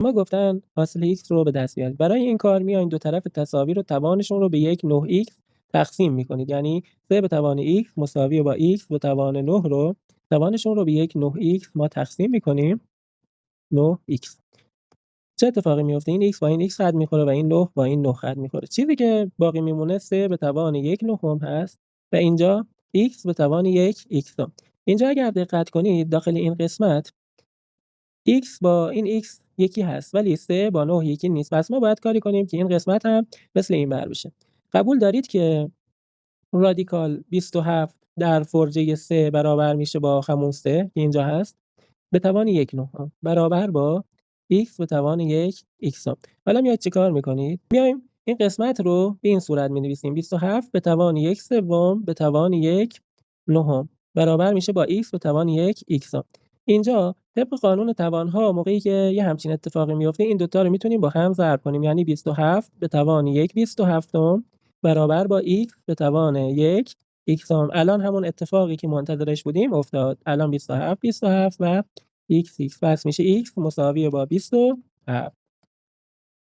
ما گفتن حاصل x رو به دست بیارید. برای این کار میاین دو طرف تساوی رو توانشون رو به یک 9x تقسیم میکنید. یعنی 3 به توان x مساوی با x به توان 9 رو توانشون رو به یک 9x ما تقسیم میکنیم. 9x چه اتفاقی میفته؟ این x با این x رد میخوره و این 9 با این 9 رد میخوره. چیزی که باقی میمونه 3 به توان یک نهم هست و اینجا x به توان یک x. اینجا اگر دقت کنید داخل این قسمت x با این x یکی هست ولی 3 با 9 یکی نیست. پس ما باید کاری کنیم که این قسمت هم مثل این ور بشه. قبول دارید که رادیکال 27 در فرضیه 3 برابر میشه با همون 3 که اینجا هست به توان یک نهم برابر با x به توان یک x. حالا میاید چیکار میکنید؟ میایم این قسمت رو به این صورت مینویسیم 27 به توان یک سوم به توان یک نهم برابر میشه با x به توان یک x. اینجا طبق قانون توانها موقعی که یه همچین اتفاقی میفته این دوتا رو میتونیم با هم ضرب کنیم. یعنی 27 به توان یک 27 برابر با x به توان یک x. الان همون اتفاقی که منتظرش بودیم افتاد. الان 27 و x پس میشه x مساوی با 27.